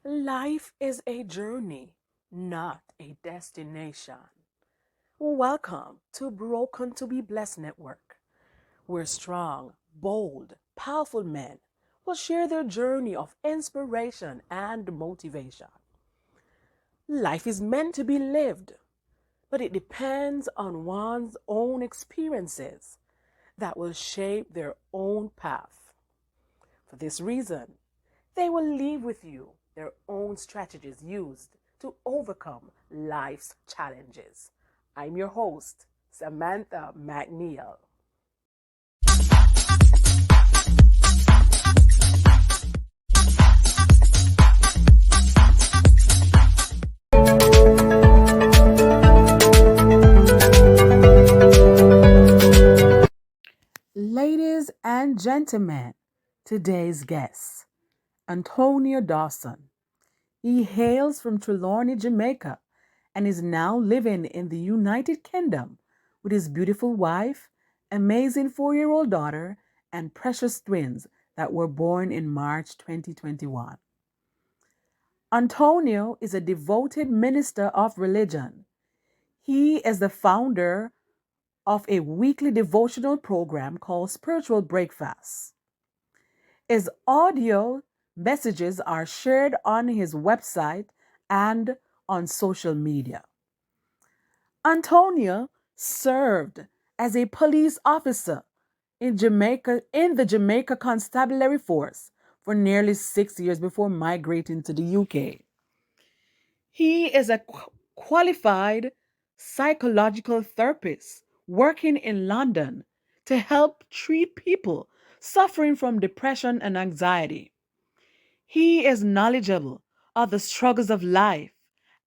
Life is a journey, not a destination. Welcome to Broken to be Blessed Network, where strong, bold, powerful men will share their journey of inspiration and motivation. Life is meant to be lived, but it depends on one's own experiences that will shape their own path. For this reason, they will leave with you their own strategies used to overcome life's challenges. I'm your host, Samantha McNeil. Ladies and gentlemen, today's guest, Antonio Dawson. He hails from Trelawney, Jamaica, and is now living in the United Kingdom with his beautiful wife, amazing 4-year-old daughter, and precious twins that were born in March 2021. Antonio is a devoted minister of religion. He is the founder of a weekly devotional program called Spiritual Breakfast. His audio messages are shared on his website and on social media. Antonio served as a police officer in the Jamaica Constabulary Force for nearly 6 years before migrating to the UK. He is a qualified psychological therapist working in London to help treat people suffering from depression and anxiety. He is knowledgeable of the struggles of life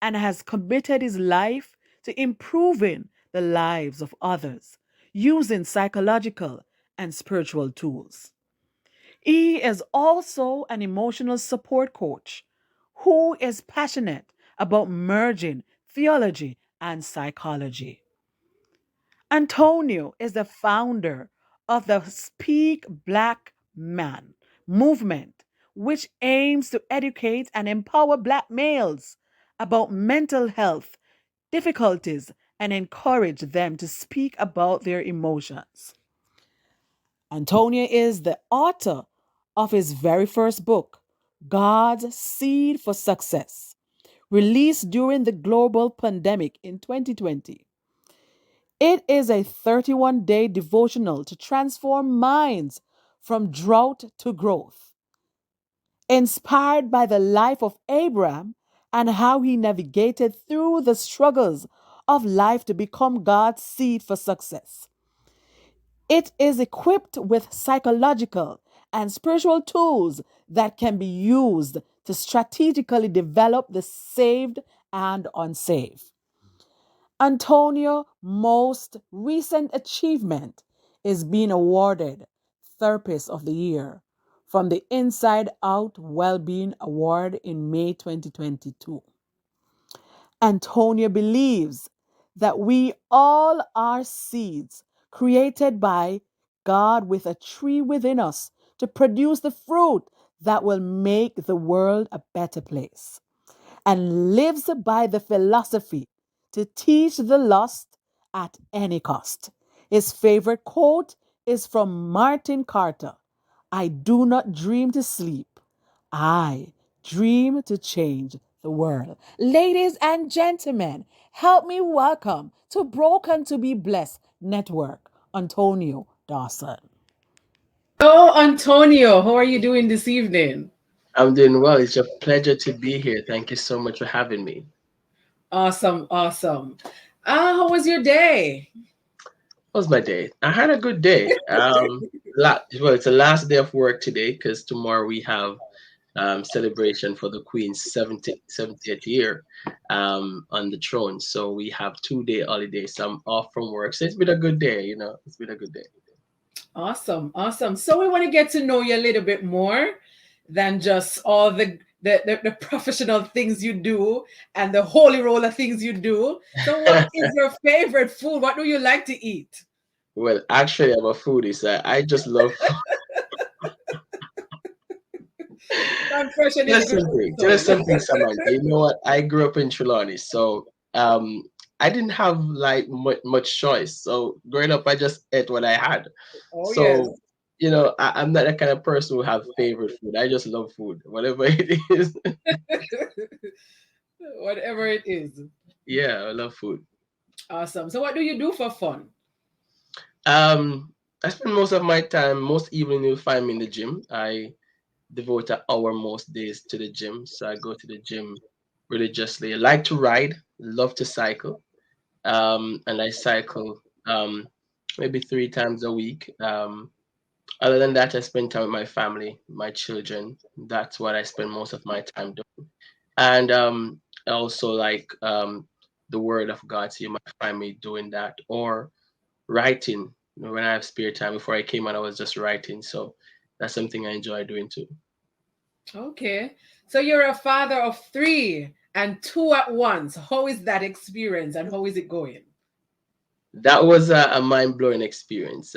and has committed his life to improving the lives of others using psychological and spiritual tools. He is also an emotional support coach who is passionate about merging theology and psychology. Antonio is the founder of the Speak Black Man movement, which aims to educate and empower Black males about mental health difficulties and encourage them to speak about their emotions. Antonio is the author of his very first book, God's Seed for Success, released during the global pandemic in 2020. It is a 31-day devotional to transform minds from drought to growth, inspired by the life of Abraham and how he navigated through the struggles of life to become God's seed for success. It is equipped with psychological and spiritual tools that can be used to strategically develop the saved and unsaved. Antonio's most recent achievement is being awarded Therapist of the Year from the Inside Out Wellbeing Award in May 2022. Antonio believes that we all are seeds created by God with a tree within us to produce the fruit that will make the world a better place, and lives by the philosophy to teach the lost at any cost. His favorite quote is from Martin Carter: I do not dream to sleep, I dream to change the world. Ladies and gentlemen, help me welcome to Broken to be Blessed Network, Antonio Dawson. Hello, Antonio. How are you doing this evening? I'm doing well. It's a pleasure to be here. Thank you so much for having me. Awesome, awesome. How was your day? How was my day? I had a good day. Well, it's the last day of work today because tomorrow we have celebration for the Queen's 70th year on the throne. So we have 2 day holiday. So I'm off from work. So it's been a good day. It's been a good day. Awesome, awesome. So we want to get to know you a little bit more than just all the professional things you do and the holy roller things you do. So what is your favorite food? What do you like to eat? Well, actually, I'm a foodie, so I just love Confession Tell is us good for the something. Tell us soul. something, Samantha. You know what? I grew up in Trelawney, so I didn't have like much choice. So growing up, I just ate what I had. Oh So yes. I'm not the kind of person who have favorite food. I just love food, whatever it is. Whatever it is. Yeah, I love food. Awesome. So what do you do for fun? Um, I spend most of my time, most evening you'll find me in the gym. I devote an hour most days to the gym, so I go to the gym religiously. I like to ride, love to cycle. And I cycle maybe 3 times a week. Other than that, I spend time with my family, my children. That's what I spend most of my time doing. And I also like the Word of God, so you might find me doing that or writing. When I have spare time, before I came out, I was just writing. So that's something I enjoy doing too. Okay. So you're a father of three and two at once. How is that experience and how is it going? That was a mind blowing experience.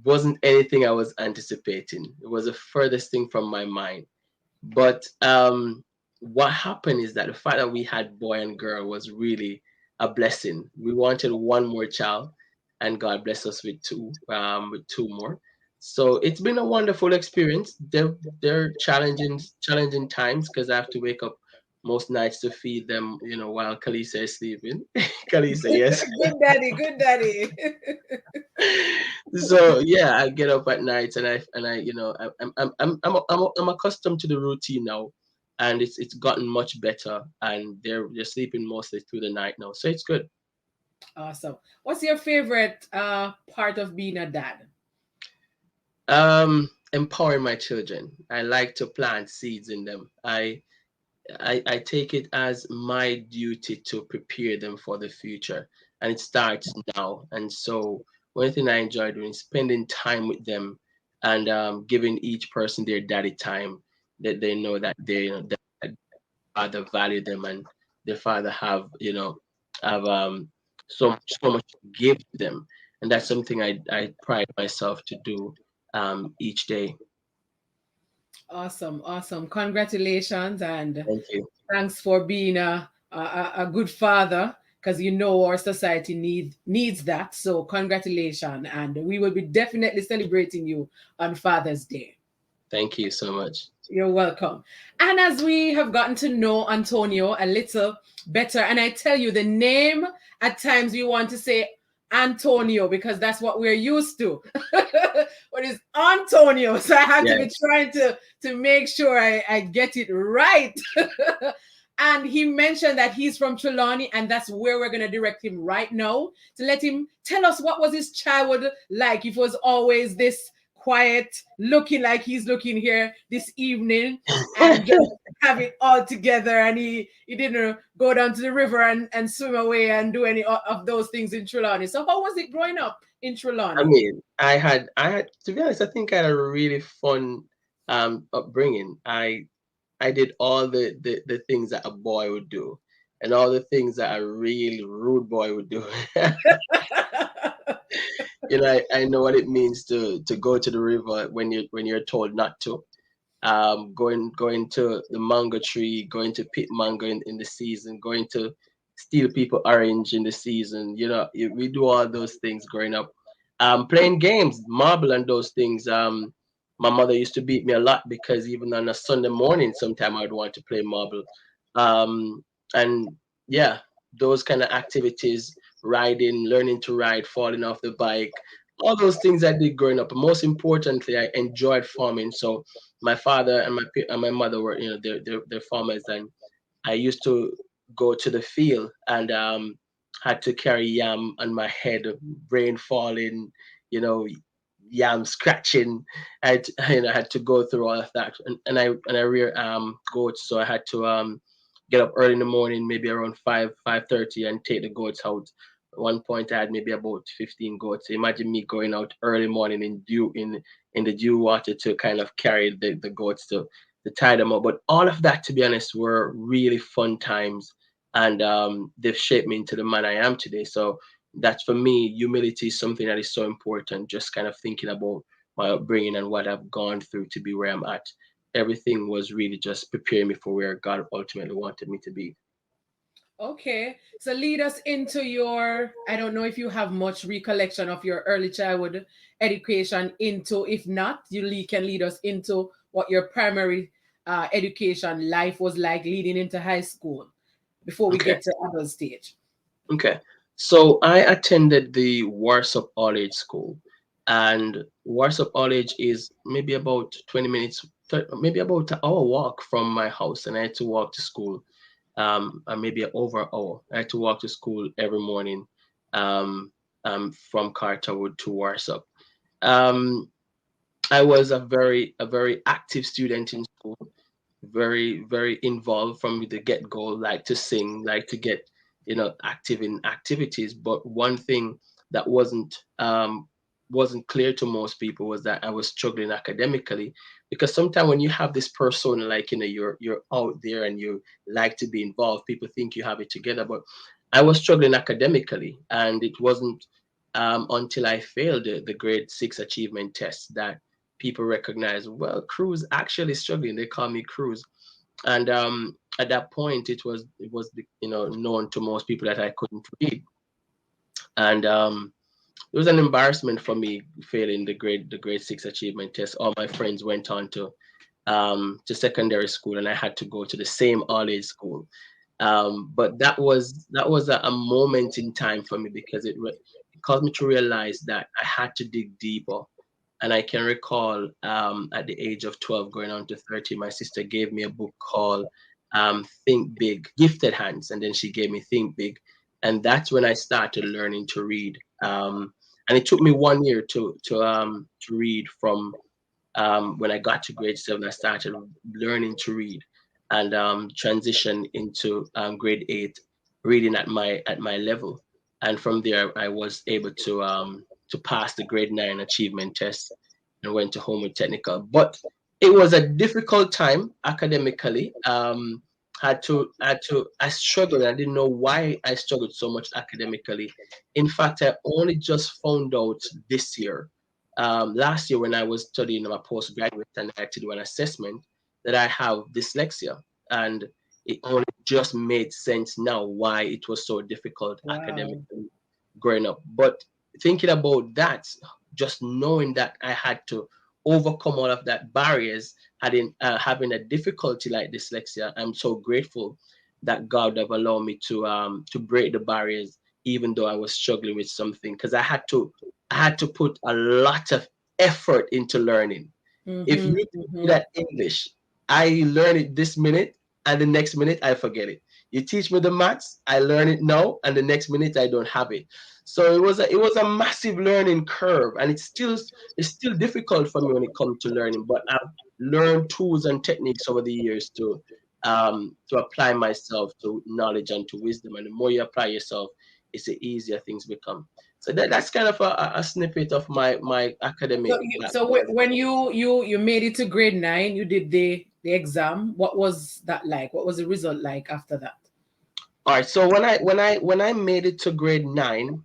Wasn't anything I was anticipating. It was the furthest thing from my mind. But what happened is that the fact that we had boy and girl was really a blessing. We wanted one more child, and God blessed us with two more. So it's been a wonderful experience. They're challenging times because I have to wake up most nights to feed them, while Kalisa is sleeping. Kalisa, yes. Good daddy, good daddy. So yeah, I get up at night and I I'm accustomed to the routine now, and it's gotten much better, and they're sleeping mostly through the night now, so it's good. Awesome. What's your favorite part of being a dad? Empowering my children. I like to plant seeds in them. I take it as my duty to prepare them for the future, and it starts now. And so, one thing I enjoy doing is spending time with them and giving each person their daddy time. That they know that that father value them and their father have so much to give to them, and that's something I pride myself to do each day. Awesome, awesome. Congratulations and Thank you. thanks for being a good father because you know our society needs that. So congratulations, and we will be definitely celebrating you on Father's Day. Thank you so much. You're welcome. And as we have gotten to know Antonio a little better, and I tell you the name at times we want to say Antonio because that's what we're used to. But it's Antonio. So I have to be Yes. trying to make sure I get it right. And he mentioned that he's from Trelawney, and that's where we're going to direct him right now to let him tell us what was his childhood like. If it was always this quiet, looking like he's looking here this evening, and just have it all together. And he didn't go down to the river and swim away and do any of those things in Trelawney. So how was it growing up in I Trelawney? mean, I had to be honest, I think I had a really fun upbringing. I did all the things that a boy would do and all the things that a real rude boy would do. I know what it means to go to the river when you're told not to. Going to the mango tree, going to pick mango in the season, going to steal people orange in the season. We do all those things growing up. Playing games, marble and those things. My mother used to beat me a lot because even on a Sunday morning, sometime I'd want to play marble. Um, and yeah, those kind of activities, riding, learning to ride, falling off the bike, all those things I did growing up. And most importantly, I enjoyed farming. So my father and my mother were they're farmers, and I used to go to the field and had to carry yam on my head, rain falling, you know, yam scratching. I had to go through all of that, and I rear goats, so I had to get up early in the morning, maybe around 5:30, and take the goats out. At one point, I had maybe about 15 goats. Imagine me going out early morning in the dew water to kind of carry the goats to tie them up. But all of that, to be honest, were really fun times, and they've shaped me into the man I am today. So that's for me, humility is something that is so important. Just kind of thinking about my upbringing and what I've gone through to be where I'm at. everything was really just preparing me for where God ultimately wanted me to be. Okay, so lead us into your, I don't know if you have much recollection of your early childhood education into, if not, can lead us into what your primary education life was like leading into high school before we Okay. get to adult stage. Okay. So I attended the Warsaw All Age School, and Warsaw All Age is maybe about 20 minutes, maybe about an hour walk from my house, and I had to walk to school, and maybe over an hour. I had to walk to school every morning, um, from Carterwood to Warsaw. Um, I was a very active student in school, very involved from the get go, like to sing, like to get active in activities. But one thing that wasn't clear to most people was that I was struggling academically, because sometimes when you have this persona, like you're out there and you like to be involved, people think you have it together. But I was struggling academically, and it wasn't until I failed the grade 6 achievement test that people recognize, well, Cruz actually struggling. They call me Cruz. And at that point, it was known to most people that I couldn't read. And it was an embarrassment for me failing the grade 6 achievement test. All my friends went on to secondary school, and I had to go to the same all age school. But that was a moment in time for me, because it caused me to realize that I had to dig deeper. And I can recall, at the age of 12, going on to 30, my sister gave me a book called, Think Big, Gifted Hands. And then she gave me Think Big. And that's when I started learning to read. And it took me 1 year to read from, when I got to grade 7, I started learning to read, and transition into grade 8, reading at my level. And from there, I was able to pass the grade 9 achievement test and went to Homewood Technical. But it was a difficult time academically. I struggled. I didn't know why I struggled so much academically. In fact, I only just found out this year, last year, when I was studying my postgraduate and I had to do an assessment, that I have dyslexia. And it only just made sense now why it was so difficult Wow. academically growing up. But thinking about that, just knowing that I had to overcome all of that barriers, having a difficulty like dyslexia, I'm so grateful that God have allowed me to break the barriers, even though I was struggling with something, because I had to put a lot of effort into learning. If you Mm-hmm. teach me Mm-hmm. that English, I learn it this minute, and the next minute I forget it. You teach me the maths, I learn it now, and the next minute I don't have it. So it was a massive learning curve, and it's still difficult for me when it comes to learning. But I've learned tools and techniques over the years to apply myself to knowledge and to wisdom. And the more you apply yourself, it's the easier things become. So that's kind of a snippet of my academic background. When you made it to grade 9, you did the exam. What was that like? What was the result like after that? All right. So when I made it to grade 9,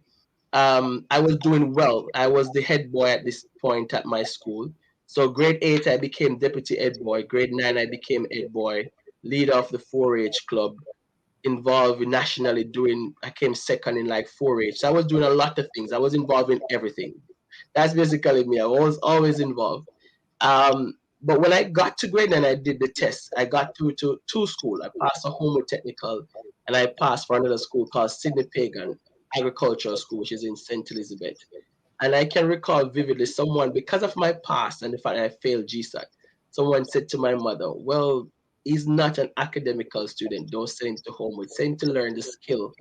I was doing well. I was the head boy at this point at my school. So grade 8, I became deputy head boy. Grade 9, I became head boy, leader of the 4-H club, involved nationally doing. I came second in like 4-H. So I was doing a lot of things. I was involved in everything. That's basically me. I was always involved. But when I got to grade 9, I did the test. I got through to two school. I passed a Homewood Technical, and I passed for another school called Sydney Pagan Agricultural School, which is in St. Elizabeth. And I can recall vividly someone, because of my past and the fact that I failed GSAT, someone said to my mother, well, he's not an academical student. Don't send him to Homewood. Send him to learn the skill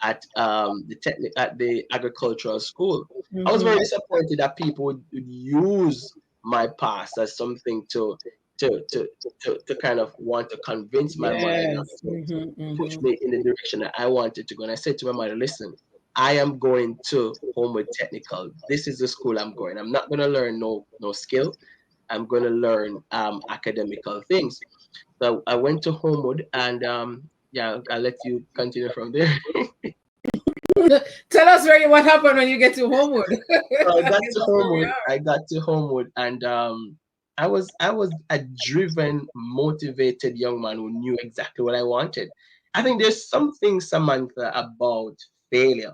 at the agricultural school. I was very Mm-hmm. disappointed that people would use my past as something to to to kind of want to convince my mind, or Yes. to Mm-hmm. push Mm-hmm. me in the direction that I wanted to go. And I said to my mother, listen, I am going to Homewood Technical. This is the school I'm going. I'm not going to learn no skill. I'm going to learn academical things. So I went to Homewood, and yeah, I'll let you continue from there. Tell us what happened when you get to Homewood. So I got Is to that where we Homewood. are? I got to Homewood, and I was a driven, motivated young man who knew exactly what I wanted. I think there's something, Samantha, about failure.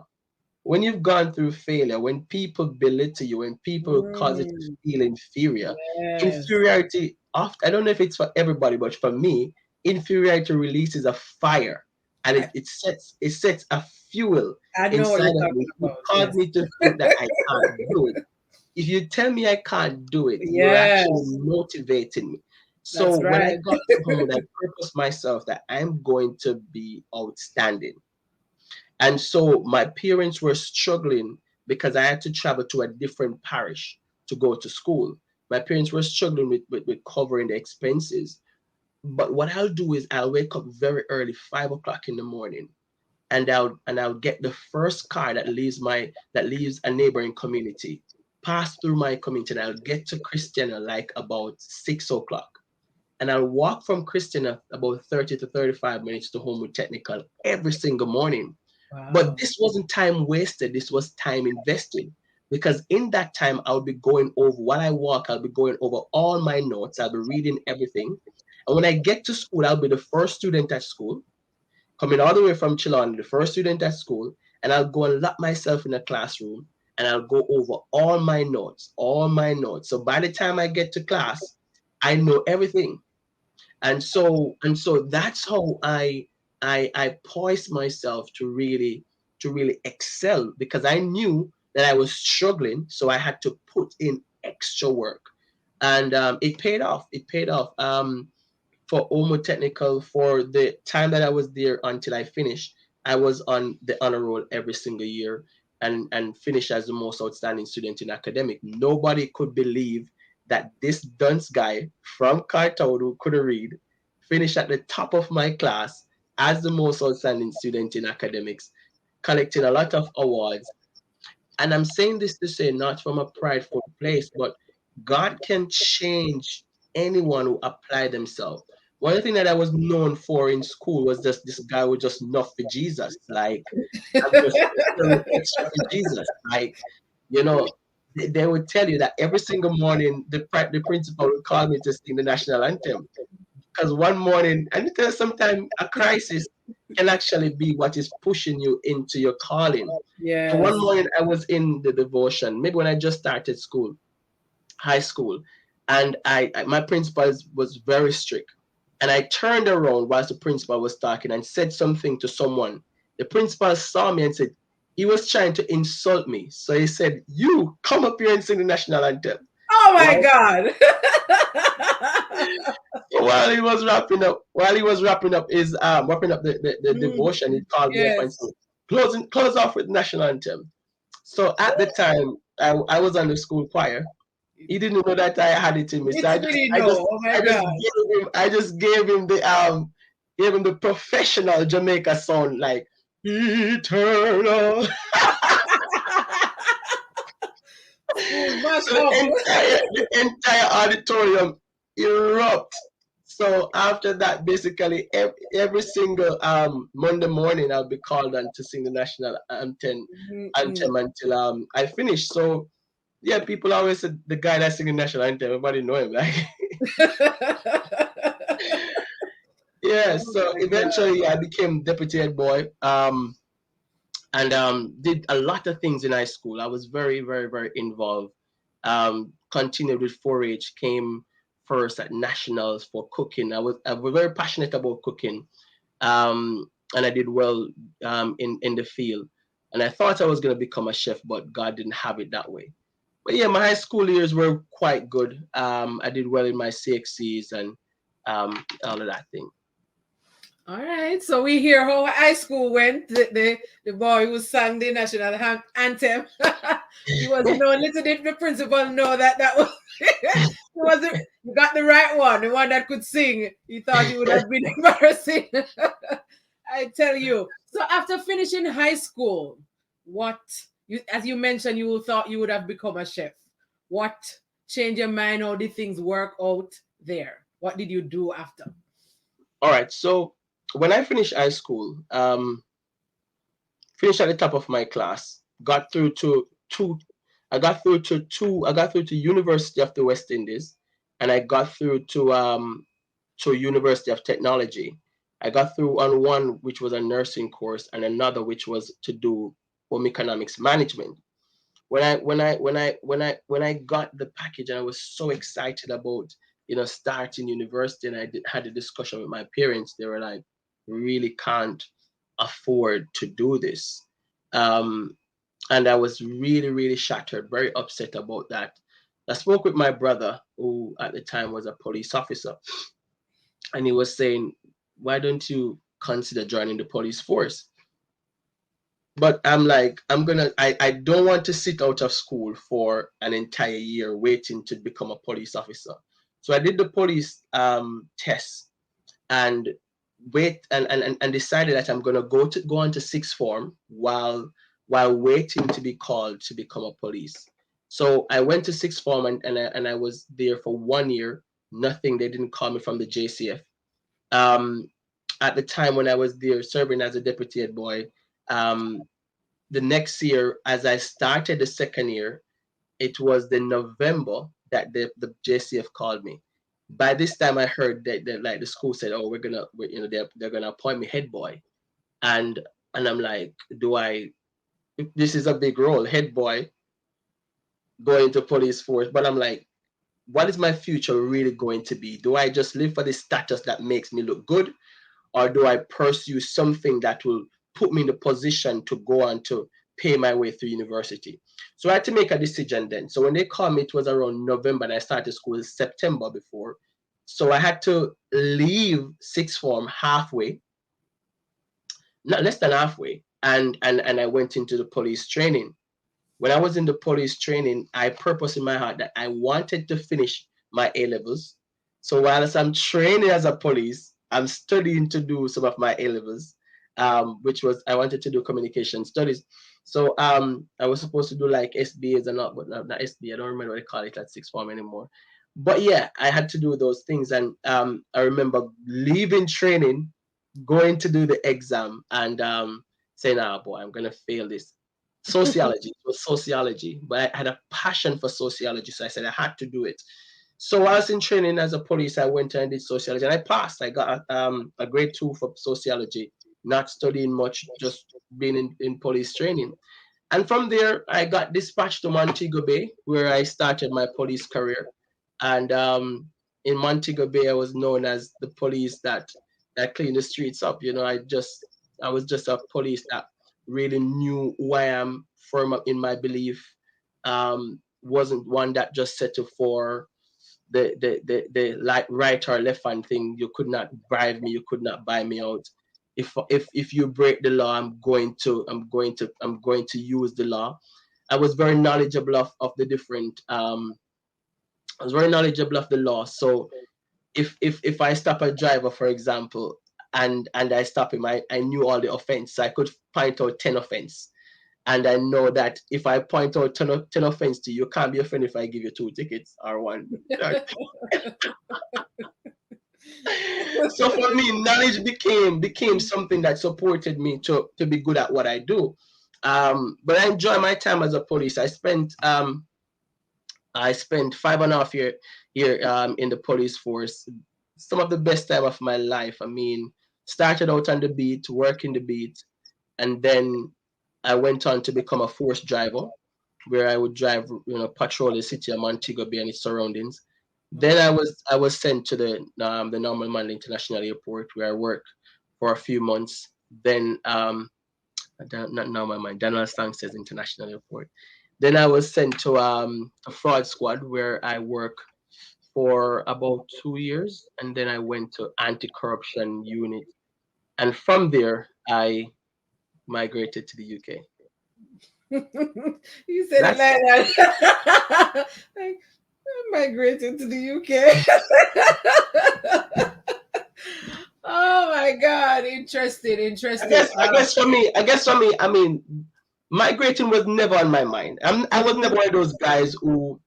When you've gone through failure, when people belittle you, when people cause you to Mm, feel inferior, yes. inferiority often, I don't know if it's for everybody, but for me, inferiority releases a fire, and I, it sets a fuel I know what inside you're of talking me to about. cause Yes. me to think that I can't do it. If you tell me I can't do it, you're actually Yes. motivating me. So That's when I right. got to home, I purposed myself that I'm going to be outstanding. And so my parents were struggling because I had to travel to a different parish to go to school. My parents were struggling with covering the expenses. But what I'll do is I'll wake up very early, 5 o'clock in the morning, and I'll get the first car that leaves a neighboring community, pass through my community, and I'll get to Christiana like about 6 o'clock. And I'll walk from Christiana about 30 to 35 minutes to home with technical every single morning. But Wow. this wasn't time wasted, this was time invested. Because in that time, I'll be going over while I walk, I'll be going over all my notes, I'll be reading everything. And when I get to school, I'll be the first student at school, coming all the way from Chilon, the first student at school, and I'll go and lock myself in a classroom and I'll go over all my notes, all my notes. So by the time I get to class, I know everything. And so that's how I poised myself to really excel, because I knew that I was struggling, so I had to put in extra work. And it paid off. It paid off. For Omo Technical, for the time that I was there until I finished, I was on the honor roll every single year, and finished as the most outstanding student in academic. Nobody could believe that this dunce guy from Cartown who couldn't read finished at the top of my class as the most outstanding student in academics, collecting a lot of awards. And I'm saying this to say, not from a prideful place, but God can change anyone who apply themselves. One thing that I was known for in school was just this guy was just not for Jesus. Like, I'm just extra for Jesus. Like, you know, they would tell you that every single morning the principal would call me to sing the national anthem. Because one morning, and because sometimes a crisis can actually be what is pushing you into your calling. So one Yes. morning I was in the devotion, maybe when I just started school, high school, and my principal was very strict. And I turned around whilst the principal was talking and said something to someone. The principal saw me and said he was trying to insult me. So he said, "You come up here and sing the national anthem." Oh my While, God. while he was wrapping up the Mm, devotion, he called me up and yes. said, close off with national anthem. So at the time, I was on the school choir. He didn't know that I had it in me. So I just Literally I just no. Oh my I just God. gave him the professional Jamaica sound, like eternal. School mash So up. the entire auditorium erupt. So after that, basically every single Monday morning, I'll be called on to sing the national anthem Mm-mm. until I finish. So yeah, people always said the guy that's singing national anthem, everybody know him. Like, yeah. Oh So my God. eventually, I became deputy head boy. And did a lot of things in high school. I was very, very, very involved. Continued with 4-H, came first at nationals for cooking. I was very passionate about cooking, and I did well in the field. And I thought I was going to become a chef, but God didn't have it that way. But yeah, my high school years were quite good. I did well in my CXCs and all of that thing. All right. So we hear how high school went. The boy who sang the national anthem. He was, little did the principal know that was he was you got the right one, the one that could sing. He thought he would have been embarrassing. I tell you. So after finishing high school, what you as you mentioned, you thought you would have become a chef. What changed your mind? How did things work out there? What did you do after? All right. So when I finished high school, finished at the top of my class, got through to two. I got through to University of the West Indies, and I got through to University of Technology. I got through on one which was a nursing course and another which was to do home economics management. When I got the package, and I was so excited about starting university, and had a discussion with my parents. They were like, "We really can't afford to do this," um, and I was really really shattered, very upset about that. I spoke with my brother, who at the time was a police officer, and he was saying, "Why don't you consider joining the police force?" But I'm like, I don't want to sit out of school for an entire year waiting to become a police officer. So I did the police test, and and decided that I'm gonna go on to sixth form while waiting to be called to become a police. So I went to sixth form, and I was there for 1 year. Nothing. They didn't call me from the JCF. Um, at the time when I was there serving as a deputy head boy, um, the next year, as I started the second year, it was the November that the JCF called me. By this time, I heard that like the school said, "Oh, they're gonna appoint me head boy," and I'm like, "Do I? This is a big role, head boy, going to police force." But I'm like, "What is my future really going to be? Do I just live for the status that makes me look good, or do I pursue something that will put me in the position to go on to pay my way through university?" So I had to make a decision then. So when they called me, it was around November, and I started school in September before. So I had to leave sixth form halfway, not less than halfway, and I went into the police training. When I was in the police training, I purposed in my heart that I wanted to finish my A levels. So whilst I'm training as a police, I'm studying to do some of my A levels, which was I wanted to do communication studies. So I was supposed to do like SBAs and not, but not SBA. I don't remember what they call it at sixth form anymore. But yeah, I had to do those things, and I remember leaving training, going to do the exam, and saying, "Ah, boy, I'm gonna fail this." Sociology. It was sociology, but I had a passion for sociology, so I said I had to do it. So while I was in training as a police, I went and did sociology, and I passed. I got a grade 2 for sociology, not studying much, just being in police training. And from there, I got dispatched to Montego Bay, where I started my police career. And in Montego Bay, I was known as the police that cleaned the streets up. I was just a police that really knew who I am, firm up in my belief. Wasn't one that just settled for the like right or left hand thing. You could not bribe me. You could not buy me out. If you break the law, I'm going to use the law. I was very knowledgeable of the different. I was very knowledgeable of the law. So if I stop a driver, for example, and I stop him, I knew all the offense. So I could point out 10 offense. And I know that if I point out 10 offense to you, you can't be offended if I give you 2 tickets or one. So for me, knowledge became something that supported me to be good at what I do. But I enjoy my time as a police. I spent 5.5 years here in the police force. Some of the best time of my life. I mean, started out on the beat, working the beat, and then I went on to become a force driver, where I would drive, patrol the city of Montego Bay and its surroundings. Then I was sent to the Normal Manley International Airport, where I worked for a few months. Then not now my mind, Daniel Sanchez International Airport. Then I was sent to a fraud squad, where I worked for about 2 years, and then I went to anti-corruption unit, and from there I migrated to the UK. You said it That's like that. Like, I migrated to the UK. Oh my God. Interesting. I Interesting. guess I guess for me, I mean, migrating was never on my mind. I was never one of those guys who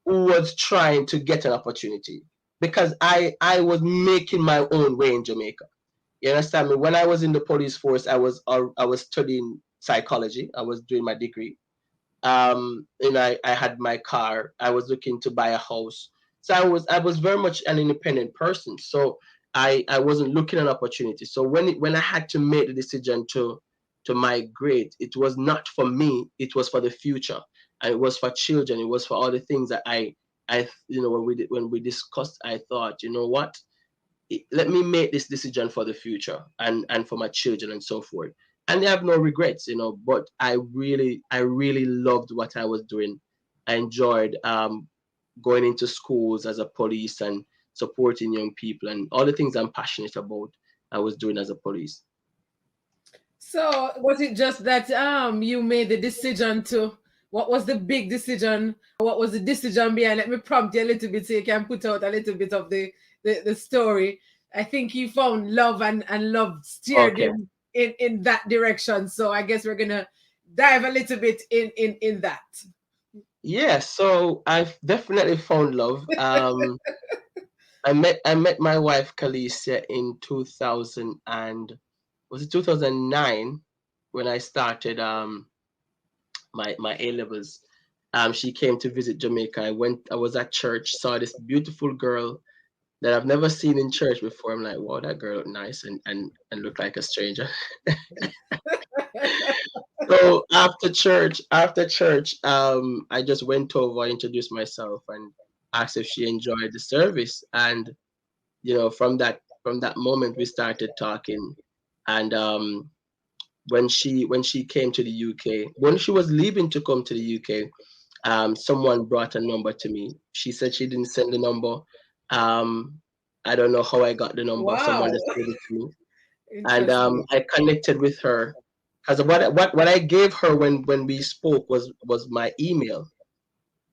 was trying to get an opportunity, because I was making my own way in Jamaica. You understand me? When I was in the police force, I was studying psychology. I was doing my degree. And I had my car. I was looking to buy a house. So I was very much an independent person. So I wasn't looking at opportunity. So when I had to make the decision to migrate, it was not for me. It was for the future, and it was for children. It was for all the things that when we discussed, I thought, you know what, let me make this decision for the future and for my children and so forth. And I have no regrets, but I really loved what I was doing. I enjoyed going into schools as a police and supporting young people and all the things I'm passionate about. I was doing as a police. So was it just that you made the decision to, what was the big decision? What was the decision behind? Let me prompt you a little bit so you can put out a little bit of the story. I think he found love, and love steered Okay. him in that direction. So I guess we're gonna dive a little bit in that. Yeah, so I've definitely found love. I met my wife Kalicia in 2000, and was it 2009 when I started my A levels. She came to visit Jamaica. I was at church, saw this beautiful girl that I've never seen in church before. I'm like, wow, that girl looked nice and looked like a stranger. So after church, I just went over, introduced myself, and asked if she enjoyed the service. And from that moment, we started talking. And when she came to the UK, when she was leaving to come to the UK, someone brought a number to me. She said she didn't send the number. Um, I don't know how I got the number. Someone Wow, just gave it to me, and interesting. I connected with her because what I gave her when we spoke was my email.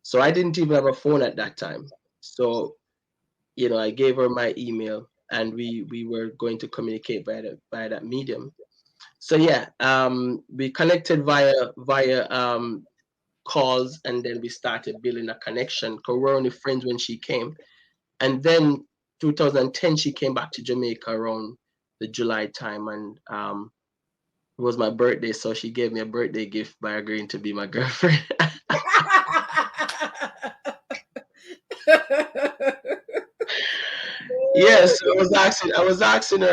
So I didn't even have a phone at that time. So I gave her my email, and we were going to communicate by that medium. So yeah, we connected via calls, and then we started building a connection because we were only friends when she came. And then 2010, she came back to Jamaica around the July time, and it was my birthday, so she gave me a birthday gift by agreeing to be my girlfriend. Yes, I was asking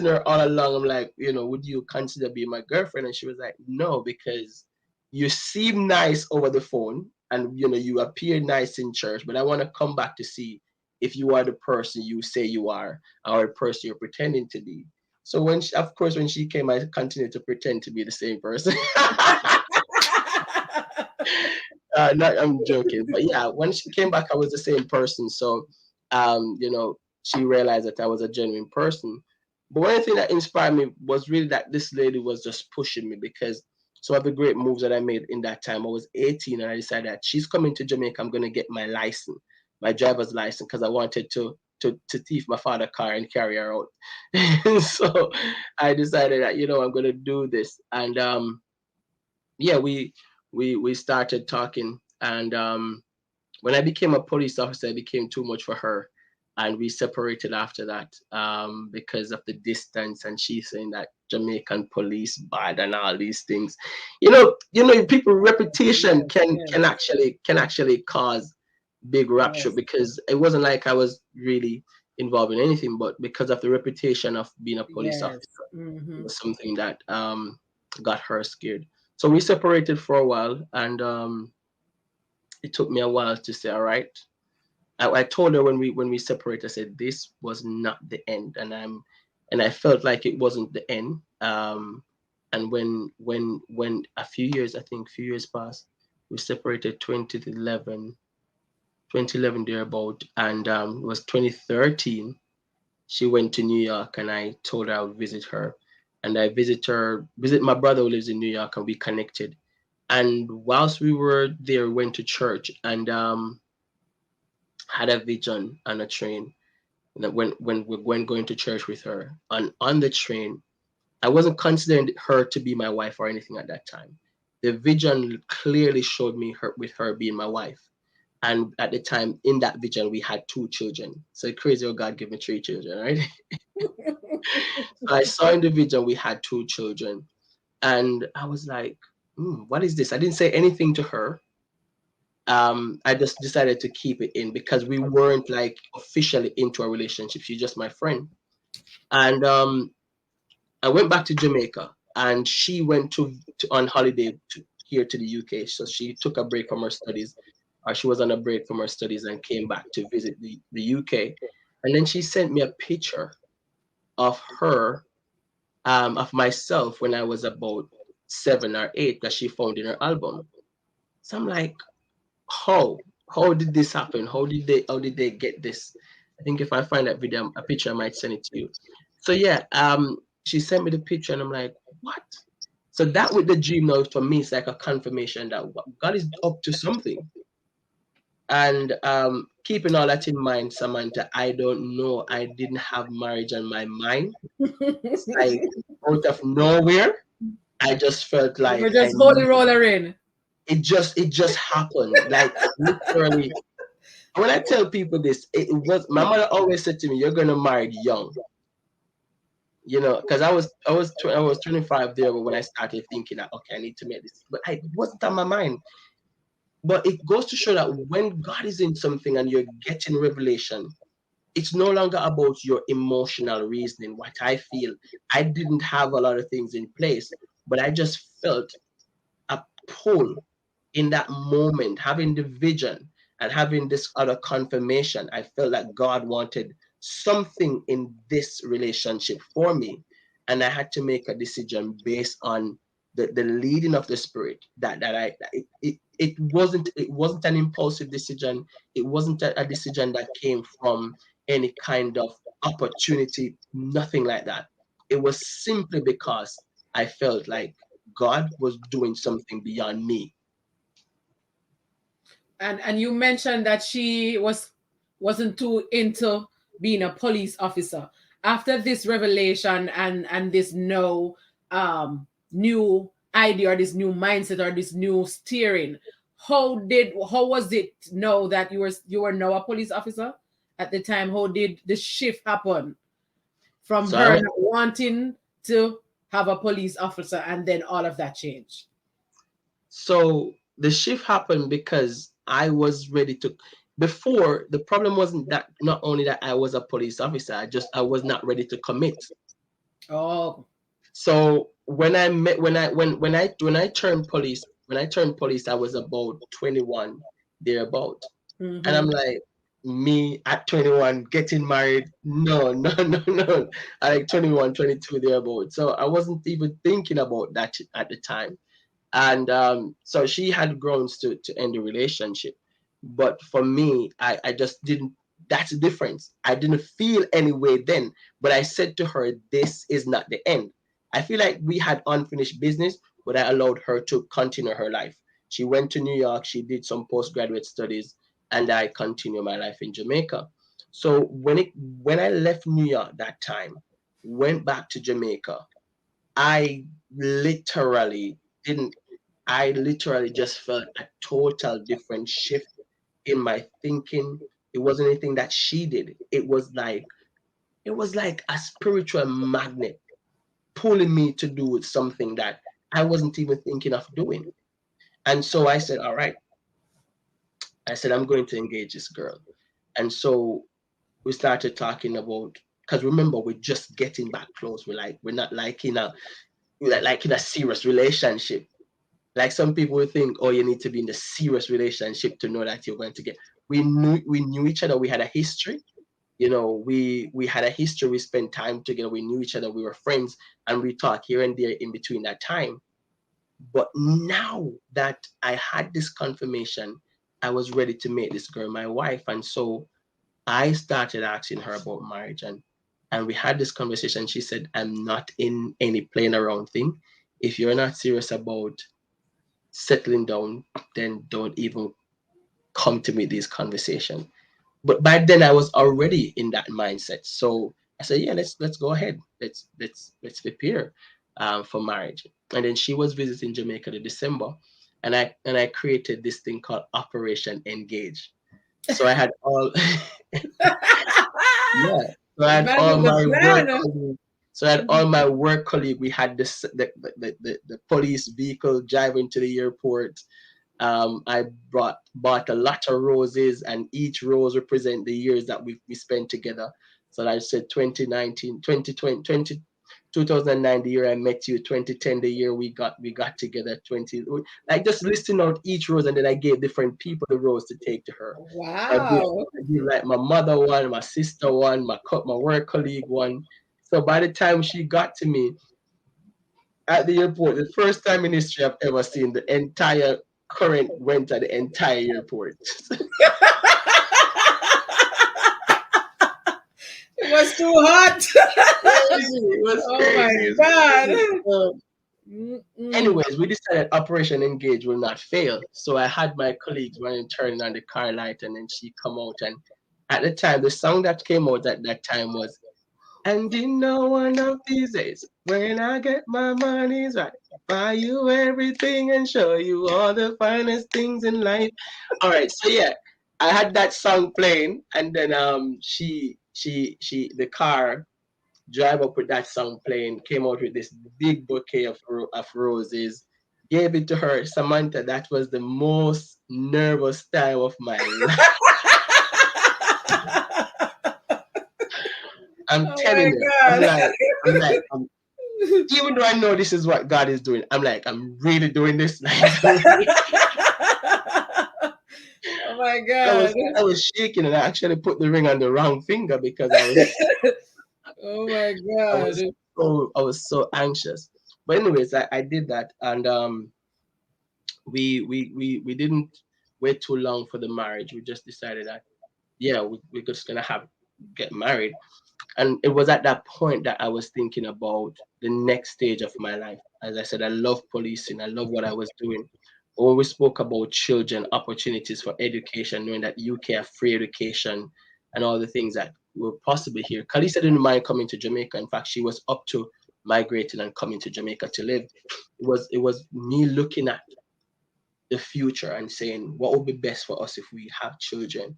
her all along. I'm like, would you consider being my girlfriend? And she was like, no, because you seem nice over the phone, and you appear nice in church, but I want to come back to see if you are the person you say you are, or the person you're pretending to be. So of course, when she came, I continued to pretend to be the same person. Not, I'm joking, but yeah, when she came back, I was the same person. So, she realized that I was a genuine person. But one thing that inspired me was really that this lady was just pushing me, because some of the great moves that I made in that time, I was 18 and I decided that she's coming to Jamaica. I'm going to get my license, my driver's license, because I wanted to thief my father's car and carry her out. So I decided that, I'm going to do this. And yeah, we started talking, and when I became a police officer, it became too much for her, and we separated after that, because of the distance, and she saying that Jamaican police bad and all these things. People reputation Yes, can yes, can actually can actually cause big rupture, yes, because it wasn't like I was really involved in anything, but because of the reputation of being a police yes. officer, it Hmm. was something that got her scared. So we separated for a while, and it took me a while to say, all right. I told her when we separated, I said this was not the end, and I felt like it wasn't the end. And when a few years, I think, few years passed, we separated 2011 thereabout, and it was 2013. She went to New York, and I told her I would visit her, and I visit my brother who lives in New York, and we connected. And whilst we were there, we went to church, and had a vision on a train, that when we're going to church with her, on the train, I wasn't considering her to be my wife or anything at that time. The vision clearly showed me her being my wife. And at the time, in that vision, we had two children. So crazy, oh, God gave me three children, right? So I saw in the vision we had two children, and I was like, what is this? I didn't say anything to her. I just decided to keep it in because we weren't like officially into a relationship. She's just my friend. And I went back to Jamaica, and she went to on holiday here to the UK. So she took a break from her studies, or she was on a break from her studies and came back to visit the UK. And then she sent me a picture of her, of myself when I was about 7 or 8 that she found in her album. So I'm like, how? How did this happen? How did they get this? I think if I find that video, a picture, I might send it to you. So yeah, she sent me the picture, and I'm like, what? So that with the dream now for me is like a confirmation that God is up to something. And keeping all that in mind, Samantha, I don't know. I didn't have marriage on my mind. It's like out of nowhere, I just felt You were like I just holy need, roller in. it just happened. Like literally, when I tell people this, it was my mother always said to me, "You're gonna marry young," because I was 25 there when I started thinking that okay, I need to make this, but it wasn't on my mind. But it goes to show that when God is in something and you're getting revelation, it's no longer about your emotional reasoning. What I feel, I didn't have a lot of things in place, but I just felt a pull in that moment, having the vision and having this other confirmation. I felt that God wanted something in this relationship for me. And I had to make a decision based on the leading of the spirit it wasn't an impulsive decision. It wasn't a decision that came from any kind of opportunity, nothing like that. It was simply because I felt like God was doing something beyond me. And you mentioned that she wasn't too into being a police officer. After this revelation and this new idea or this new mindset or this new steering, how was it know that you were now a police officer at the time? How did the shift happen from So I her went, not wanting to have a police officer and then all of that change? so the shift happened because I was ready to. Before, the problem wasn't that not only that I was a police officer, I was not ready to commit. Oh. So when I met when I turned police, I was about 21 thereabout. And Mm-hmm. I'm like, me at 21 getting married? No, no, no, no. I like 21, 22 thereabout. So I wasn't even thinking about that at the time. And so she had grounds to end the relationship, but for me, I just didn't. That's the difference. I didn't feel any way then, but I said to her, this is not the end. I feel like we had unfinished business, but I allowed her to continue her life. She went to New York, she did some postgraduate studies, and I continued my life in Jamaica. So when I left New York that time, went back to Jamaica, I literally didn't I literally just felt a total different shift in my thinking. It wasn't anything that she did. It was like a spiritual magnet pulling me to do something that I wasn't even thinking of doing. And so I said, all right, I said, I'm going to engage this girl. And so we started talking about, because remember, we're just getting back close. We're not like in a serious relationship. Like some people would think, oh, you need to be in a serious relationship to know that you're going to get. We knew each other. We had a history. We had a history. We spent time together. We knew each other. We were friends, and we talked here and there in between that time. But now that I had this confirmation, I was ready to make this girl my wife, and so I started asking her about marriage, and we had this conversation. She said, "I'm not in any playing around thing. If you're not serious about settling down, then don't even come to me these conversations." But by then I was already in that mindset. So I said, yeah, let's go ahead. Let's prepare for marriage. And then she was visiting Jamaica in December, and I created this thing called Operation Engage. So I had all yeah. So I The had man all with the my work plan. colleagues. So I had all my work colleague. We had this the police vehicle driving to the airport. I bought a lot of roses, and each rose represent the years that we spent together. So I said 2019, 2020, 2009, the year I met you, 2010, the year we got together, 20, like just listing out each rose, and then I gave different people the rose to take to her. Wow. I gave like my mother one, my sister one, my work colleague one. So by the time she got to me at the airport, the first time in history I've ever seen the entire current went at the entire airport. It was too hot. Crazy. It was Oh my crazy. It was God. crazy. So, Mm-mm. anyways, we decided Operation Engage will not fail. So I had my colleagues running, turning on the car light, and then she come out. And at the time, the song that came out at that time was, "And you know one of these days, when I get my money's right, buy you everything and show you all the finest things in life." All right, so yeah, I had that song playing, and then the car drive up with that song playing, came out with this big bouquet of roses, gave it to her. Samantha, that was the most nervous time of my life. I'm Oh telling my you, God. even though I know this is what God is doing, I'm like, I'm really doing this. Like, Oh my I God. was I was shaking, and I actually put the ring on the wrong finger because Oh my I God. was I was so anxious. But anyways, I did that, and we didn't wait too long for the marriage. We just decided that yeah, we're just gonna have get married. And it was at that point that I was thinking about the next stage of my life. As I said, I love policing. I love what I was doing. When we spoke about children, opportunities for education, knowing that UK have free education and all the things that were possible here. Kalisa didn't mind coming to Jamaica. In fact, she was up to migrating and coming to Jamaica to live. It was me looking at the future and saying what would be best for us if we have children,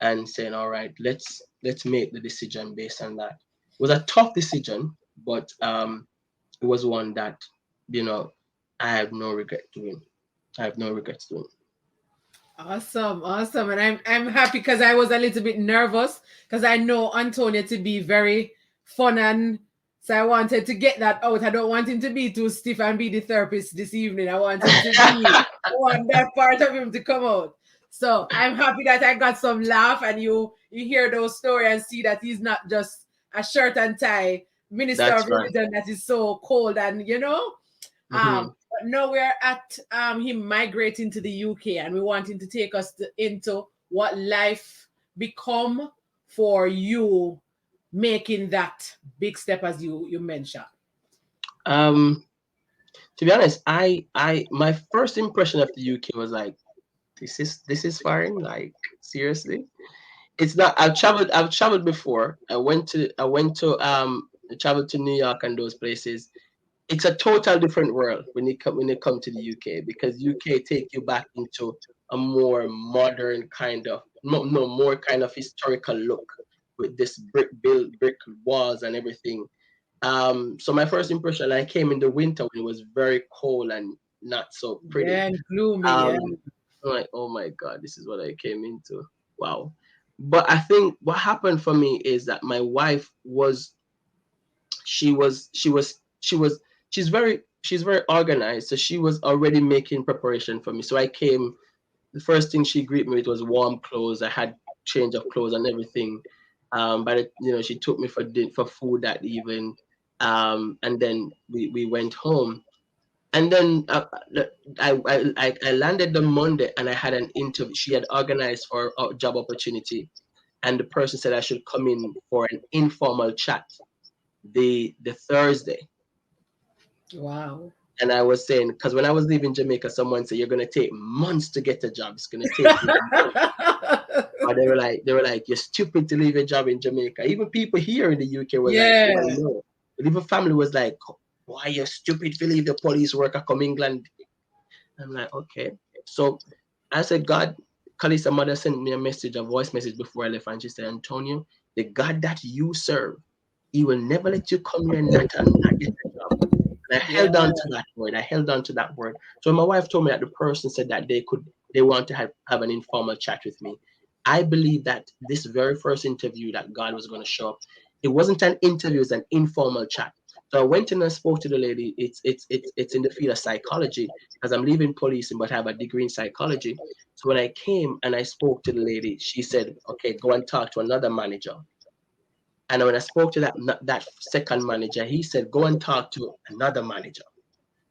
and saying, all right, let's make the decision based on that. It was a tough decision, but it was one that, you know, I have no regret doing. I have no regrets doing. Awesome, awesome. And I'm happy because I was a little bit nervous because I know Antonio to be very fun, and so I wanted to get that out. I don't want him to be too stiff and be the therapist this evening. I want him to be I want that part of him to come out. So I'm happy that I got some laugh, and you hear those stories and see that he's not just a shirt and tie minister That's of right. religion that is so cold, and Hmm. but now we're at him migrating to the UK, and we want him to take us into what life become for you making that big step as you mentioned. Um, to be honest, my first impression of the UK was like, this is foreign. Like, seriously, it's not. I've traveled before. I traveled to New York and those places. It's a total different world when it come to the UK, because UK take you back into a more modern kind of, no, more kind of historical look, with this brick walls and everything. So my first impression, I came in the winter when it was very cold and not so pretty. Yeah, and gloomy. Yeah. Um, I'm like, oh my God, this is what I came into. Wow. But I think what happened for me is that my wife was she was she was she was she's very organized, so she was already making preparation for me. So I came, the first thing she greeted me with was warm clothes. I had change of clothes and everything. But she took me for food that evening. And then we went home. And then I landed on Monday, and I had an interview. She had organized for a job opportunity, and the person said I should come in for an informal chat the Thursday. Wow. And I was saying, because when I was leaving Jamaica, someone said, "You're gonna take months to get a job. It's gonna take you months." Or they were like, "You're stupid to leave a job in Jamaica." Even people here in the UK were like, "Oh, I Yeah. know." But even family was like, "Why you stupid to leave the police work? I come England." I'm like, okay. So I said, God, Kalisa mother sent me a voice message before I left, and she said, "Antonio, the God that you serve, he will never let you come here and not get a job." And I Yeah. held on to that word. I held on to that word. So when my wife told me that the person said that they want to have an informal chat with me. I believe that this very first interview that God was going to show up, it wasn't an interview, it was an informal chat. So I went in and spoke to the lady. It's in the field of psychology because I'm leaving policing, but I have a degree in psychology. So when I came and I spoke to the lady, she said, "Okay, go and talk to another manager." And when I spoke to that second manager, he said, "Go and talk to another manager."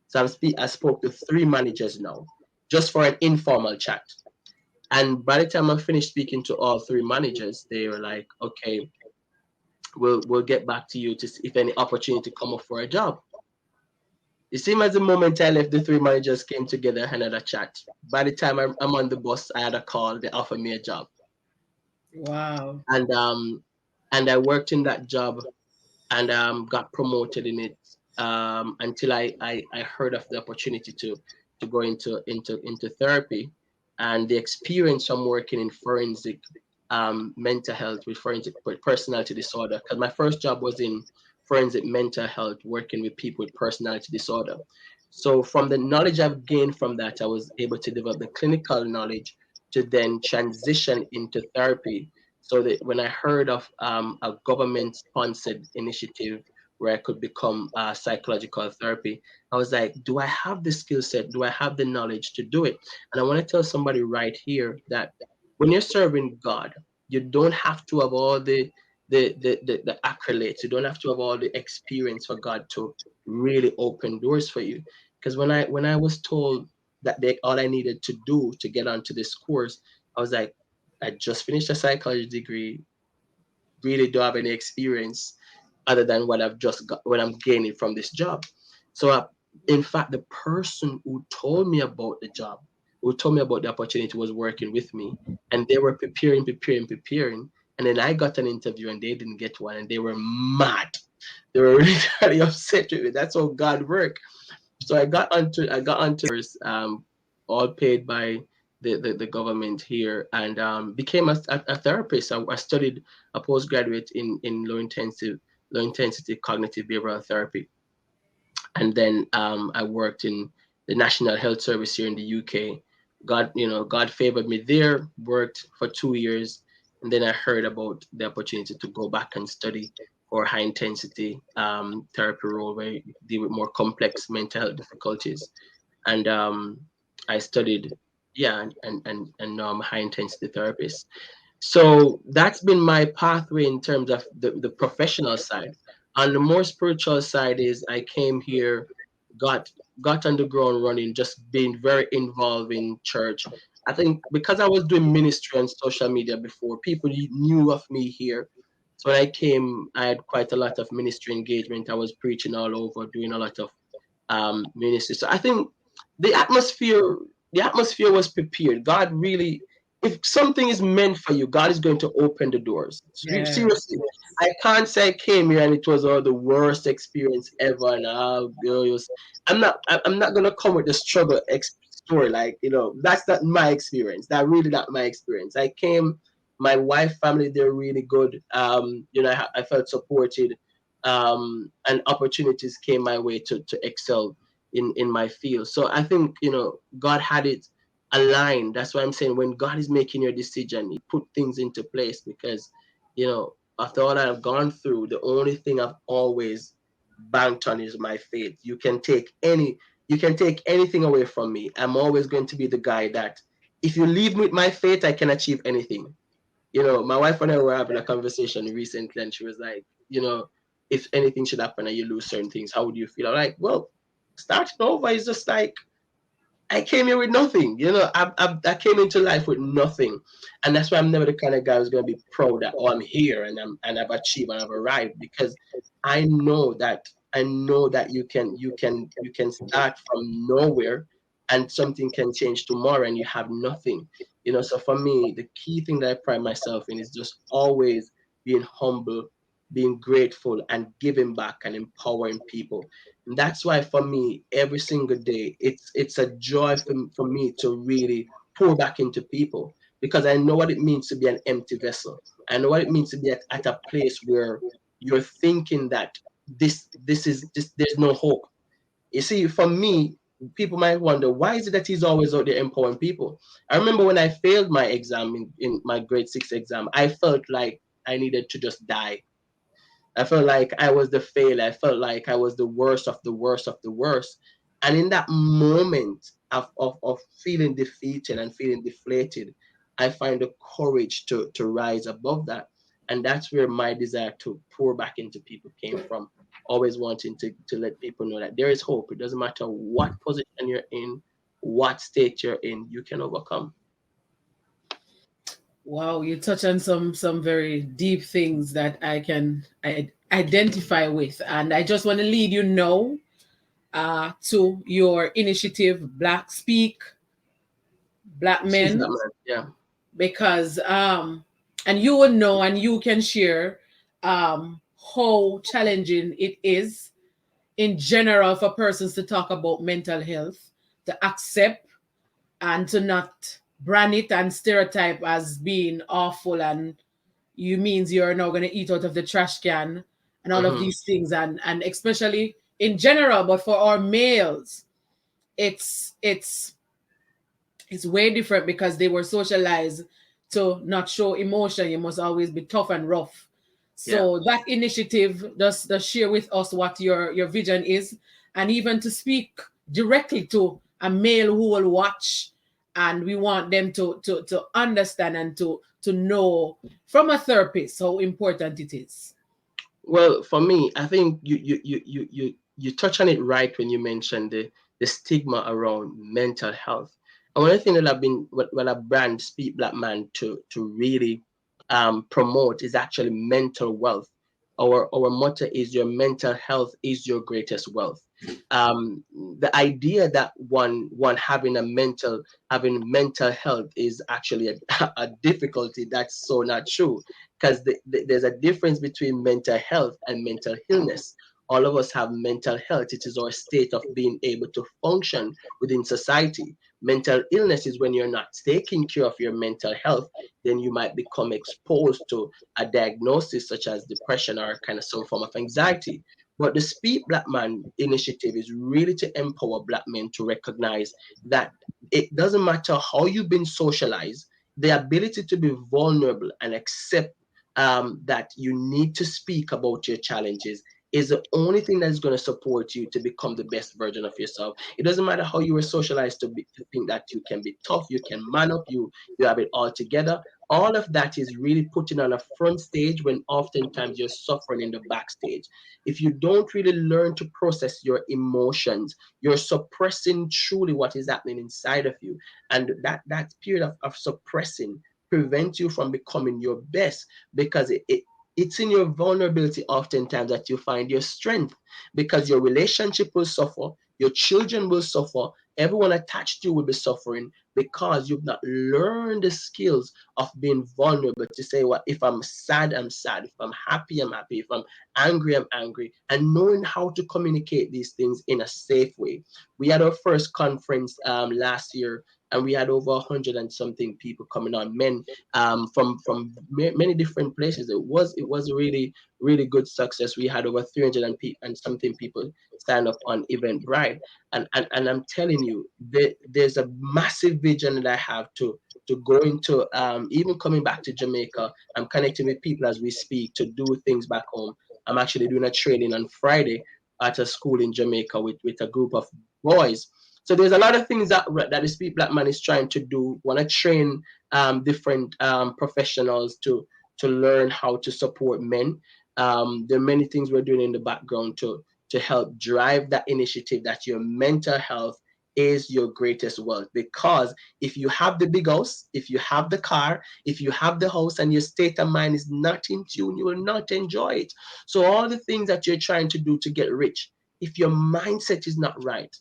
So I spoke to three managers now, just for an informal chat. And by the time I finished speaking to all three managers, they were like, "Okay, we'll get back to you to see if any opportunity come up for a job." It seemed as the moment I left, the three managers came together and had a chat. By the time I'm on the bus, I had a call. They offered me a job, Wow. and I worked in that job and got promoted in it until I heard of the opportunity to go into therapy, and the experience from working in forensic mental health with forensic personality disorder. Because my first job was in forensic mental health, working with people with personality disorder. So from the knowledge I've gained from that, I was able to develop the clinical knowledge to then transition into therapy, so that when I heard of a government-sponsored initiative where I could become psychological therapy, I was like, do I have the skill set? Do I have the knowledge to do it? And I want to tell somebody right here that when you're serving God, you don't have to have all the accolades. You don't have to have all the experience for God to really open doors for you. Because when I was told that all I needed to do to get onto this course, I was like, I just finished a psychology degree, really don't have any experience other than what I've just got, what I'm gaining from this job. So, in fact, the person who told me about the job, who told me about the opportunity, was working with me, and they were preparing. And then I got an interview, and they didn't get one, and they were mad. They were really, really upset with me. That's how God works. So I got onto all paid by the government here, and became a therapist. I studied a postgraduate in low intensity cognitive behavioral therapy, and then I worked in the National Health Service here in the UK. God favored me there. Worked for 2 years, and then I heard about the opportunity to go back and study for high intensity therapy role where you deal with more complex mental health difficulties. And I studied, yeah, and now I'm a high intensity therapist. So that's been my pathway in terms of the professional side. On the more spiritual side is I came here, got got on the ground running, just being very involved in church. I think because I was doing ministry on social media before, people knew of me here. So when I came, I had quite a lot of ministry engagement. I was preaching all over, doing a lot of ministry. So I think the atmosphere, the atmosphere was prepared. God really, if something is meant for you, God is going to open the doors. Yes. Seriously, I can't say I came here and it was all the worst experience ever. And I'm not gonna come with the struggle story. Like that's not my experience. That really not my experience. I came. My wife, family, they're really good. I felt supported, and opportunities came my way to excel in my field. So I think God had it aligned. That's why I'm saying when God is making your decision, He put things into place because after all I've gone through, the only thing I've always banked on is my faith. You can take anything away from me. I'm always going to be the guy that if you leave me with my faith, I can achieve anything. My wife and I were having a conversation recently, and she was like, if anything should happen and you lose certain things, how would you feel? I'm like, well, starting over is just like I came here with nothing. I came into life with nothing, and that's why I'm never the kind of guy who's gonna be proud that I'm here and I've achieved and I've arrived because I know that you can start from nowhere and something can change tomorrow and you have nothing. So for me, the key thing that I pride myself in is just always being humble, being grateful, and giving back and empowering people. And that's why for me, every single day, it's a joy for me to really pour back into people because I know what it means to be an empty vessel. I know what it means to be at a place where you're thinking that there's no hope. You see, for me, people might wonder why is it that he's always out there empowering people. I remember when I failed my exam in my grade 6 exam, I felt like I needed to just die. I felt like I was the failure. I felt like I was the worst of the worst of the worst. And in that moment of feeling defeated and feeling deflated, I find the courage to rise above that. And that's where my desire to pour back into people came from. Always wanting to let people know that there is hope. It doesn't matter what position you're in, what state you're in, you can overcome. Wow, you touch on some very deep things that I identify with, and I just want to lead you now to your initiative, Black Speak, Black See that, Men, man. Yeah. because and you will know and you can share how challenging it is in general for persons to talk about mental health, to accept and to not brand it and stereotype as being awful, and you means you're now going to eat out of the trash can and all of Hmm. these things, and especially in general, but for our males, it's it's way different because they were socialized to not show emotion. You must always be tough and rough. Yeah. So that initiative does share with us what your vision is, and even to speak directly to a male who will watch, and we want them to understand and to know from a therapist how important it is. Well, for me, I think you touch on it right when you mentioned the stigma around mental health. And one of the things that I've been what a brand Speak Black Man to really promote is actually mental wealth. Our motto is your mental health is your greatest wealth. Um, the idea that one having mental health is actually a difficulty, that's so not true, because there's a difference between mental health and mental illness. All of us have mental health. It is our state of being able to function within society. Mental illness is when you're not taking care of your mental health, then you might become exposed to a diagnosis such as depression or kind of some form of anxiety. But the Speak Black Man initiative is really to empower Black men to recognize that it doesn't matter how you've been socialized, the ability to be vulnerable and accept that you need to speak about your challenges is the only thing that is going to support you to become the best version of yourself. It doesn't matter how you were socialized to think that you can be tough, you can man up, you have it all together. All of that is really putting on a front stage when oftentimes you're suffering in the backstage. If you don't really learn to process your emotions, you're suppressing truly what is happening inside of you. And that period of suppressing prevents you from becoming your best, because it's in your vulnerability oftentimes that you find your strength, because your relationship will suffer, your children will suffer, everyone attached to you will be suffering, because you've not learned the skills of being vulnerable to say, well, if I'm sad, I'm sad, if I'm happy, I'm happy, if I'm angry, I'm angry, and knowing how to communicate these things in a safe way. We had our first conference last year, and we had over 100 and something people coming on, men from many different places. It was a really good success. We had over 300 and something people stand up on Eventbrite, and I'm telling you, there's a massive vision that I have to go into, even coming back to Jamaica. I'm connecting with people as we speak to do things back home. I'm actually doing a training on Friday at a school in Jamaica with a group of boys. So there's a lot of things that the Speak Black Man is trying to do. Want to train different professionals to learn how to support men. There are many things we're doing in the background to help drive that initiative that your mental health is your greatest wealth. Because if you have the big house, if you have the car, if you have the house and your state of mind is not in tune, you will not enjoy it. So all the things that you're trying to do to get rich, if your mindset is not right,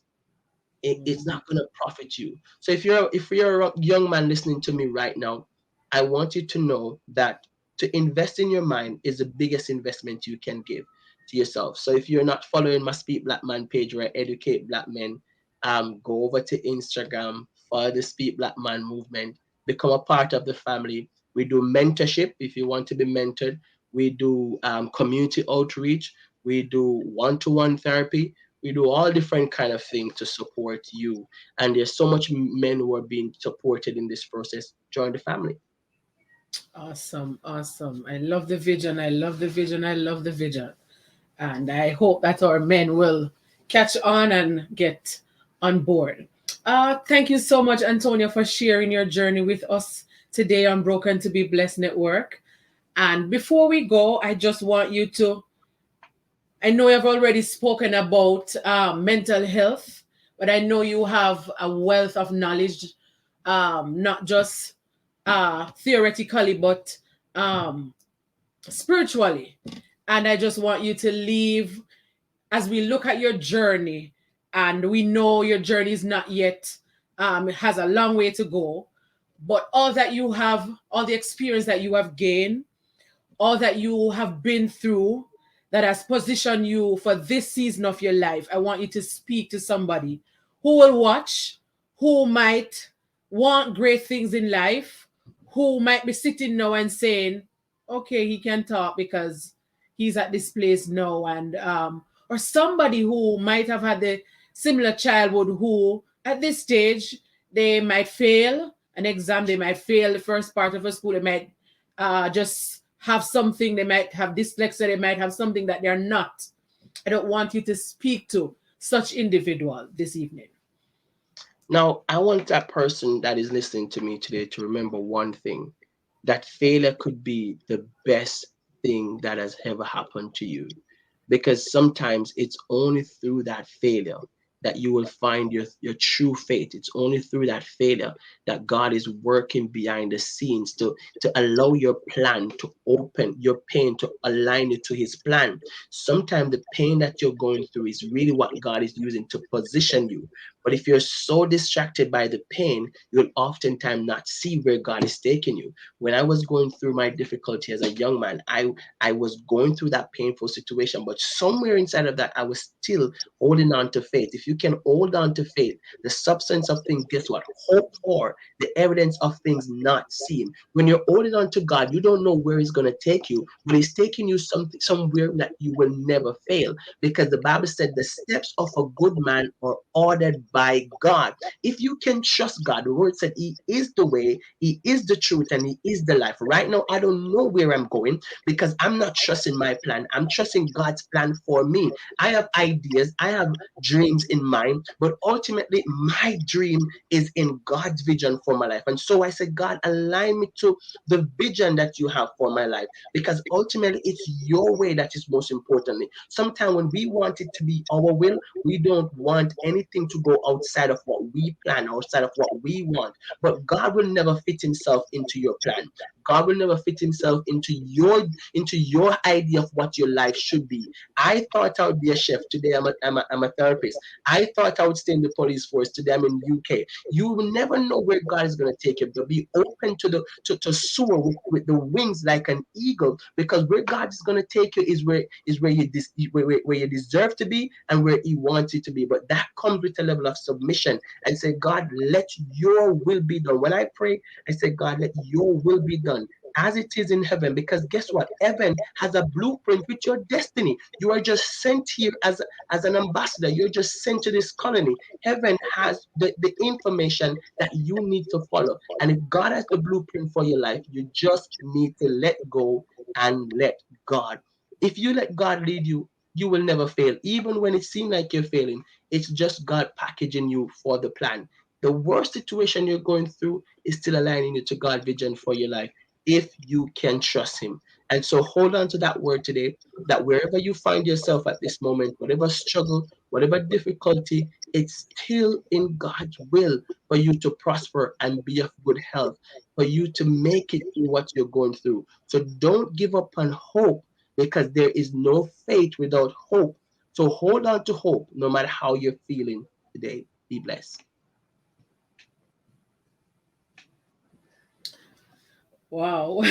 it's not going to profit you. So if you're a young man listening to me right now, I want you to know that to invest in your mind is the biggest investment you can give to yourself. So if you're not following my Speak Black Man page where I educate black men, go over to Instagram, follow the Speak Black Man movement, become a part of the family. We do mentorship if you want to be mentored. We do community outreach. We do one-to-one therapy. We do all different kind of things to support you. And there's so much men who are being supported in this process. Join the family. Awesome, awesome. I love the vision. I love the vision. I love the vision. And I hope that our men will catch on and get on board. Thank you so much, Antonio, for sharing your journey with us today on Broken to Be Blessed Network. And before we go, I just want you to, I know you've already spoken about mental health, but I know you have a wealth of knowledge, not just theoretically, but um, spiritually. And I just want you to leave as we look at your journey, and we know your journey is not yet, it has a long way to go, but all that you have, all the experience that you have gained, all that you have been through that has positioned you for this season of your life, I want you to speak to somebody who will watch, who might want great things in life, who might be sitting now and saying, okay, he can talk because he's at this place now, and or somebody who might have had the similar childhood, who at this stage they might fail an exam, they might fail the first part of a school, they might just have something, they might have dyslexia, they might have something that they're not. I don't want you to speak to such individual this evening. Now, I want that person that is listening to me today to remember one thing, that failure could be the best thing that has ever happened to you. Because sometimes it's only through that failure that you will find your true faith. It's only through that failure that God is working behind the scenes to allow your plan to open, your pain to align it to his plan. Sometimes the pain that you're going through is really what God is using to position you. But if you're so distracted by the pain, you'll oftentimes not see where God is taking you. When I was going through my difficulty as a young man, I was going through that painful situation, but somewhere inside of that, I was still holding on to faith. If you can hold on to faith, the substance of things, guess what? Hope for the evidence of things not seen. When you're holding on to God, you don't know where He's going to take you, but He's taking you somewhere that you will never fail. Because the Bible said the steps of a good man are ordered by God. If you can trust God, the word said He is the way, He is the truth, and He is the life. Right now, I don't know where I'm going because I'm not trusting my plan. I'm trusting God's plan for me. I have ideas, I have dreams in mind, but ultimately, my dream is in God's vision for my life. And so I said, God, align me to the vision that you have for my life, because ultimately, it's your way that is most importantly. Sometimes when we want it to be our will, we don't want anything to go outside of what we plan, outside of what we want. But God will never fit himself into your plan. God will never fit himself into your idea of what your life should be. I thought I would be a chef. Today I'm a therapist. I thought I would stay in the police force. Today I'm in UK. You will never know where God is going to take you, but be open to soar with the wings like an eagle, because where God is going to take you is where you deserve to be and where He wants you to be. But that comes with a level of submission and say, God, let your will be done. When I pray, I say, God, let your will be done as it is in heaven. Because guess what? Heaven has a blueprint with your destiny. You are just sent here as an ambassador. You're just sent to this colony. Heaven has the information that you need to follow. And if God has the blueprint for your life, you just need to let go and let God. If you let God lead you, you will never fail. Even when it seems like you're failing, it's just God packaging you for the plan. The worst situation you're going through is still aligning you to God's vision for your life if you can trust Him. And so hold on to that word today, that wherever you find yourself at this moment, whatever struggle, whatever difficulty, it's still in God's will for you to prosper and be of good health, for you to make it through what you're going through. So don't give up on hope, because there is no faith without hope. So hold on to hope no matter how you're feeling today. Be blessed. Wow.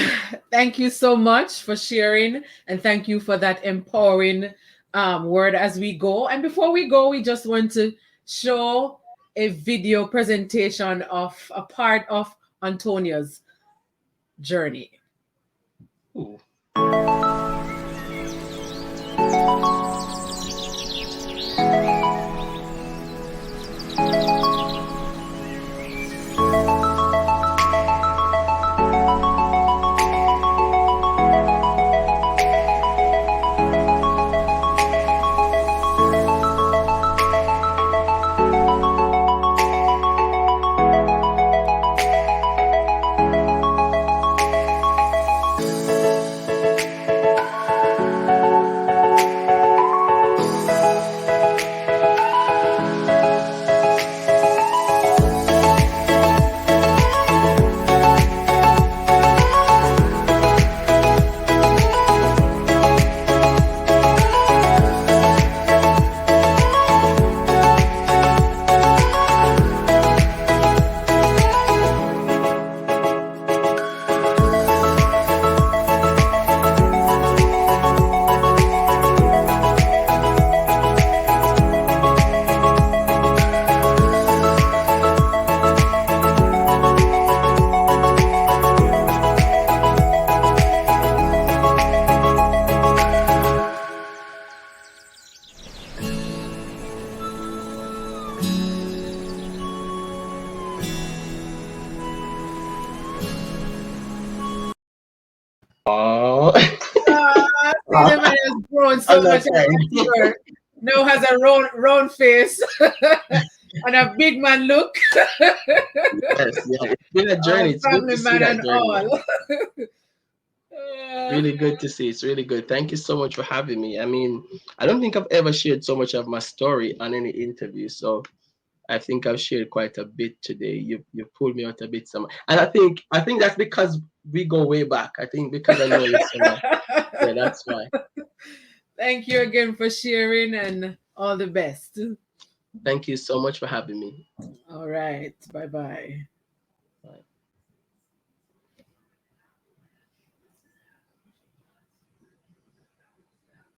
Thank you so much for sharing, and thank you for that empowering word as we go. And before we go, we just want to show a video presentation of a part of Antonio's journey. Ooh. Oh, See, the man has grown I'm so not much and crying. matured. Now has a round face and a big man look. Yes, yeah. It's been a A journey. It's good family to see man that and journey. all. Really good to see. It's really good. Thank you so much for having me. I mean, I don't think I've ever shared so much of my story on any interview. So I think I've shared quite a bit today. You pulled me out a bit some, and I think that's because we go way back. I think because I know you so well. Yeah, that's why. Thank you again for sharing and all the best. Thank you so much for having me. All right. Bye bye.